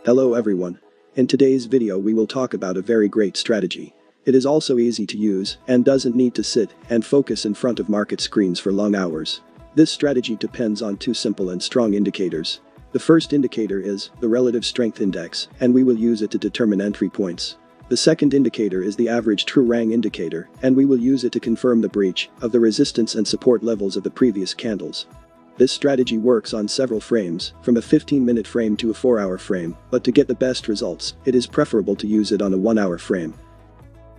Hello everyone. In today's video we will talk about a very great strategy. It is also easy to use and doesn't need to sit and focus in front of market screens for long hours. This strategy depends on two simple and strong indicators. The first indicator is the relative strength index, and we will use it to determine entry points. The second indicator is the average true rang indicator, and we will use it to confirm the breach of the resistance and support levels of the previous candles. This strategy works on several frames, from a 15-minute frame to a 4-hour frame, but to get the best results, it is preferable to use it on a 1-hour frame.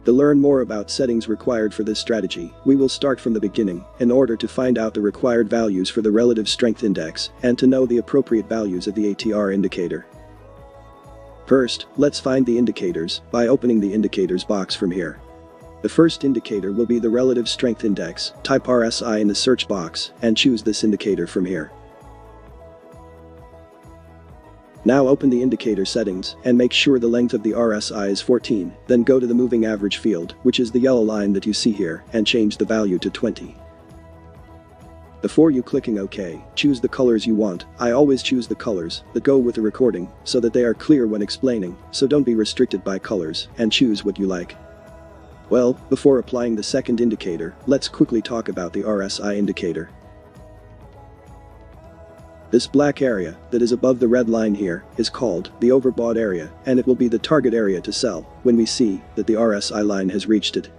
To learn more about settings required for this strategy, we will start from the beginning in order to find out the required values for the relative strength index and to know the appropriate values of the ATR indicator. First, let's find the indicators by opening the indicators box from here. The first indicator will be the relative strength index. Type RSI in the search box and choose this indicator from here. Now open the indicator settings and make sure the length of the RSI is 14, then go to the moving average field, which is the yellow line that you see here, and change the value to 20. Before you clicking OK, choose the colors you want. I always choose the colors that go with the recording so that they are clear when explaining, so don't be restricted by colors and choose what you like. Well, before applying the second indicator, let's quickly talk about the RSI indicator. This black area that is above the red line here is called the overbought area, and it will be the target area to sell when we see that the RSI line has reached it.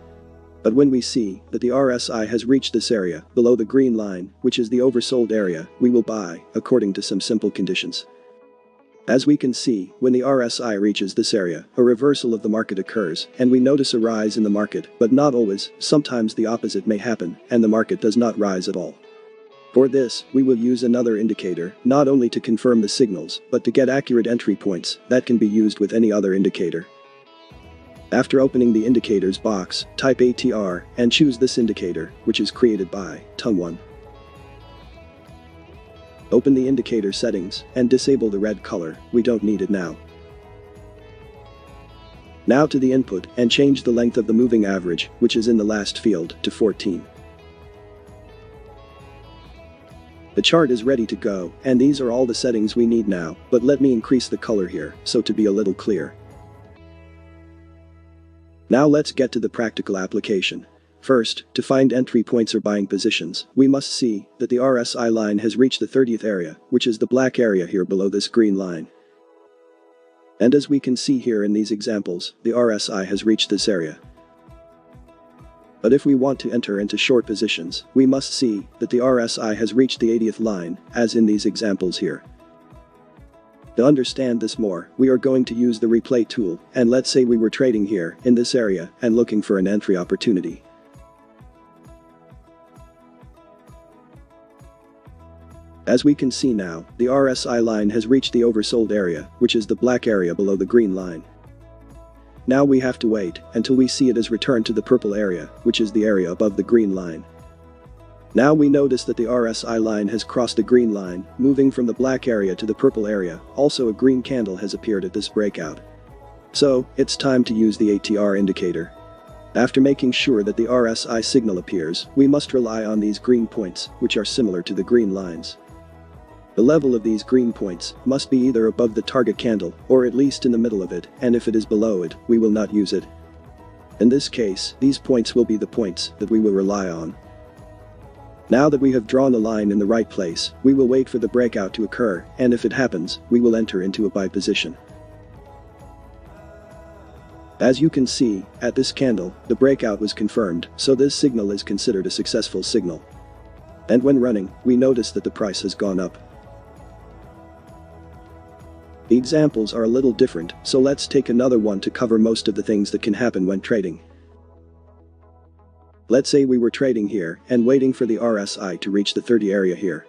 But when we see that the RSI has reached this area below the green line, which is the oversold area, we will buy according to some simple conditions. As we can see, when the RSI reaches this area, a reversal of the market occurs, and we notice a rise in the market, but not always. Sometimes the opposite may happen, and the market does not rise at all. For this, we will use another indicator, not only to confirm the signals, but to get accurate entry points that can be used with any other indicator. After opening the indicators box, type ATR and choose this indicator, which is created by Tung1. Open the indicator settings and disable the red color, we don't need it now. Now to the input and change the length of the moving average, which is in the last field, to 14. The chart is ready to go, and these are all the settings we need now, but let me increase the color here, so to be a little clear. Now let's get to the practical application. First, to find entry points or buying positions, we must see that the RSI line has reached the 30th area, which is the black area here below this green line. And as we can see here in these examples, the RSI has reached this area. But if we want to enter into short positions, we must see that the RSI has reached the 80th line, as in these examples here. To understand this more, we are going to use the replay tool, and let's say we were trading here in this area and looking for an entry opportunity. As we can see now, the RSI line has reached the oversold area, which is the black area below the green line. Now we have to wait until we see it has returned to the purple area, which is the area above the green line. Now we notice that the RSI line has crossed the green line, moving from the black area to the purple area. Also, a green candle has appeared at this breakout. So, it's time to use the ATR indicator. After making sure that the RSI signal appears, we must rely on these green points, which are similar to the green lines. The level of these green points must be either above the target candle or at least in the middle of it, and if it is below it, we will not use it. In this case, these points will be the points that we will rely on. Now that we have drawn the line in the right place, we will wait for the breakout to occur, and if it happens, we will enter into a buy position. As you can see, at this candle, the breakout was confirmed, so this signal is considered a successful signal. And when running, we notice that the price has gone up. The examples are a little different, so let's take another one to cover most of the things that can happen when trading. Let's say we were trading here and waiting for the RSI to reach the 30 area here.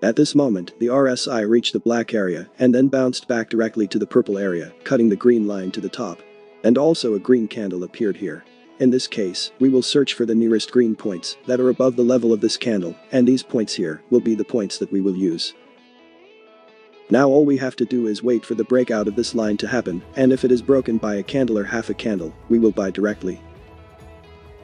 At this moment, the RSI reached the black area and then bounced back directly to the purple area, cutting the green line to the top. And also a green candle appeared here. In this case, we will search for the nearest green points that are above the level of this candle, and these points here will be the points that we will use. Now all we have to do is wait for the breakout of this line to happen, and if it is broken by a candle or half a candle, we will buy directly.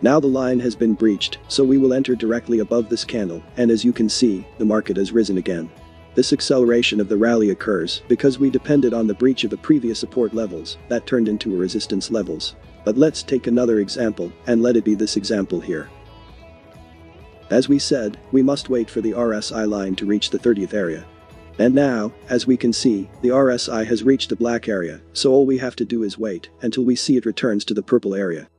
Now the line has been breached, so we will enter directly above this candle, and as you can see, the market has risen again. This acceleration of the rally occurs because we depended on the breach of the previous support levels that turned into resistance levels. But let's take another example, and let it be this example here. As we said, we must wait for the RSI line to reach the 30th area. And now, as we can see, the RSI has reached the black area, so all we have to do is wait until we see it returns to the purple area.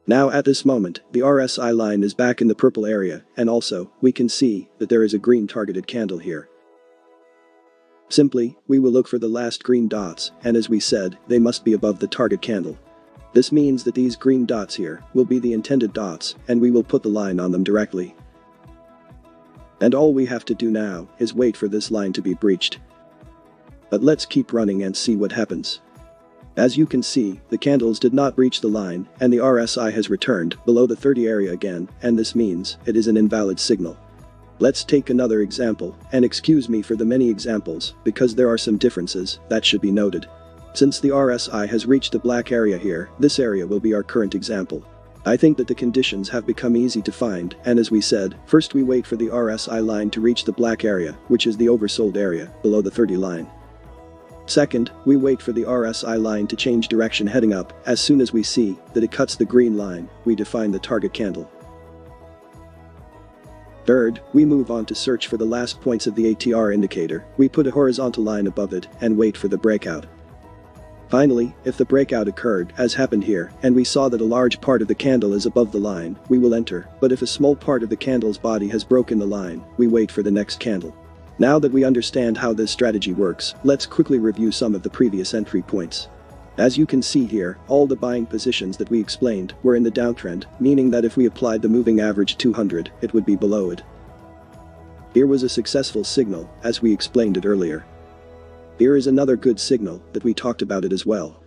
Now at this moment, the RSI line is back in the purple area, and also, we can see that there is a green targeted candle here. Simply, we will look for the last green dots, and as we said, they must be above the target candle. This means that these green dots here will be the intended dots, and we will put the line on them directly. And all we have to do now is wait for this line to be breached. But let's keep running and see what happens. As you can see, the candles did not breach the line, and the RSI has returned below the 30 area again, and this means it is an invalid signal. Let's take another example, and excuse me for the many examples, because there are some differences that should be noted. Since the RSI has reached the black area here, this area will be our current example. I think that the conditions have become easy to find, and as we said, first we wait for the RSI line to reach the black area, which is the oversold area, below the 30 line. Second, we wait for the RSI line to change direction heading up. As soon as we see that it cuts the green line, we define the target candle. Third, we move on to search for the last points of the ATR indicator. We put a horizontal line above it and wait for the breakout. Finally, if the breakout occurred, as happened here, and we saw that a large part of the candle is above the line, we will enter, but if a small part of the candle's body has broken the line, we wait for the next candle. Now that we understand how this strategy works, let's quickly review some of the previous entry points. As you can see here, all the buying positions that we explained were in the downtrend, meaning that if we applied the moving average 200, it would be below it. Here was a successful signal, as we explained it earlier. Here is another good signal that we talked about it as well.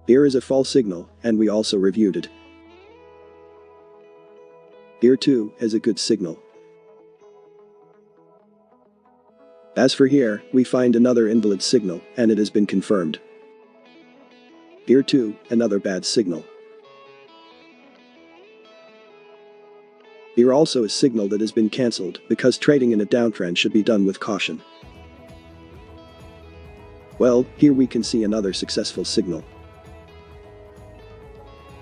Here is a false signal, and we also reviewed it. Here too is a good signal. As for here, we find another invalid signal, and it has been confirmed. Here too, another bad signal. Here also a signal that has been cancelled, because trading in a downtrend should be done with caution. Well, here we can see another successful signal.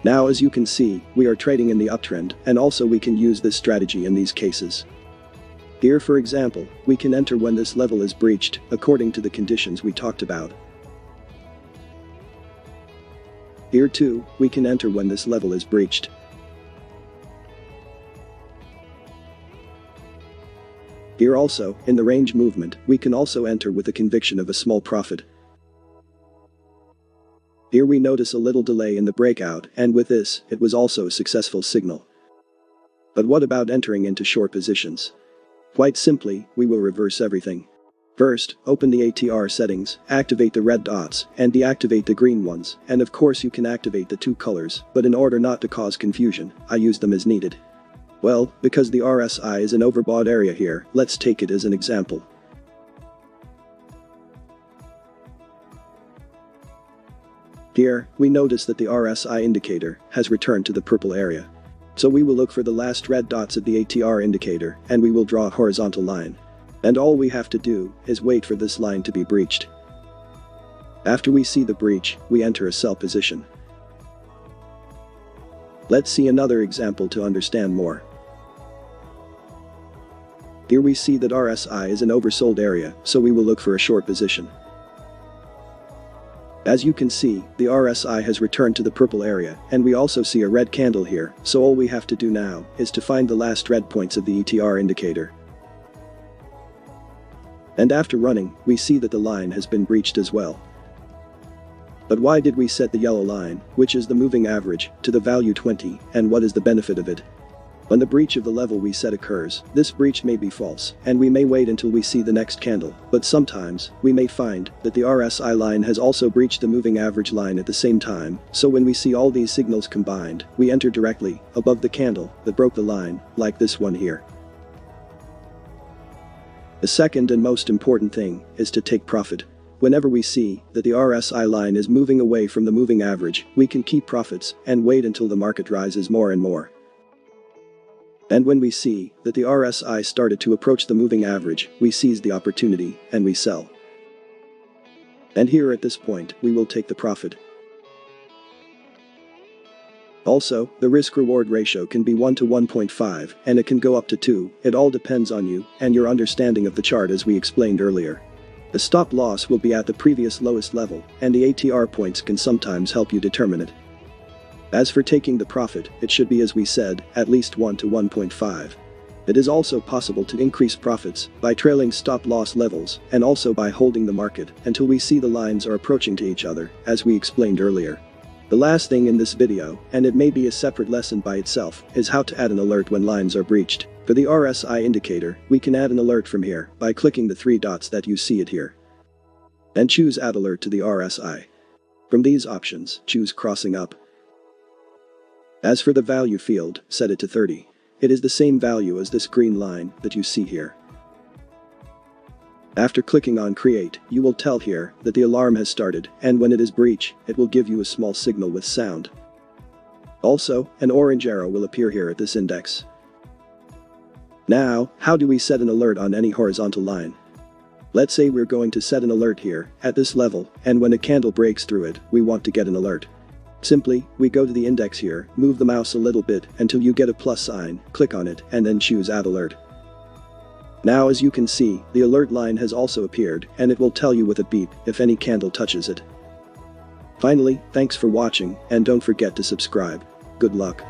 Now as you can see, we are trading in the uptrend, and also we can use this strategy in these cases. Here for example, we can enter when this level is breached, according to the conditions we talked about. Here too, we can enter when this level is breached. Here also, in the range movement, we can also enter with the conviction of a small profit. Here we notice a little delay in the breakout, and with this, it was also a successful signal. But what about entering into short positions? Quite simply, we will reverse everything. First, open the ATR settings, activate the red dots, and deactivate the green ones, and of course you can activate the two colors, but in order not to cause confusion, I use them as needed. Well, because the RSI is an overbought area here, let's take it as an example. Here, we notice that the RSI indicator has returned to the purple area. So we will look for the last red dots of the ATR indicator, and we will draw a horizontal line. And all we have to do is wait for this line to be breached. After we see the breach, we enter a sell position. Let's see another example to understand more. Here we see that RSI is an oversold area, so we will look for a short position. As you can see, the RSI has returned to the purple area, and we also see a red candle here, so all we have to do now is to find the last red points of the ATR indicator. And after running, we see that the line has been breached as well. But why did we set the yellow line, which is the moving average, to the value 20, and what is the benefit of it? When the breach of the level we set occurs, this breach may be false, and we may wait until we see the next candle, but sometimes, we may find that the RSI line has also breached the moving average line at the same time, so when we see all these signals combined, we enter directly above the candle that broke the line, like this one here. The second and most important thing is to take profit. Whenever we see that the RSI line is moving away from the moving average, we can keep profits and wait until the market rises more and more. And when we see that the RSI started to approach the moving average, we seize the opportunity and we sell. And here at this point, we will take the profit. Also, the risk-reward ratio can be 1 to 1.5 and it can go up to 2, it all depends on you and your understanding of the chart as we explained earlier. The stop loss will be at the previous lowest level and the ATR points can sometimes help you determine it. As for taking the profit, it should be, as we said, at least 1 to 1.5. It is also possible to increase profits by trailing stop loss levels and also by holding the market until we see the lines are approaching to each other, as we explained earlier. The last thing in this video, and it may be a separate lesson by itself, is how to add an alert when lines are breached. For the RSI indicator, we can add an alert from here by clicking the 3 dots that you see it here. And choose Add Alert to the RSI. From these options, choose Crossing Up. As for the value field, set it to 30. It is the same value as this green line that you see here. After clicking on Create, you will tell here that the alarm has started, and when it is breached, it will give you a small signal with sound. Also, an orange arrow will appear here at this index. Now, how do we set an alert on any horizontal line? Let's say we're going to set an alert here, at this level, and when a candle breaks through it, we want to get an alert. Simply, we go to the index here, move the mouse a little bit until you get a plus sign, click on it, and then choose Add Alert. Now as you can see, the alert line has also appeared, and it will tell you with a beep if any candle touches it. Finally, thanks for watching, and don't forget to subscribe. Good luck.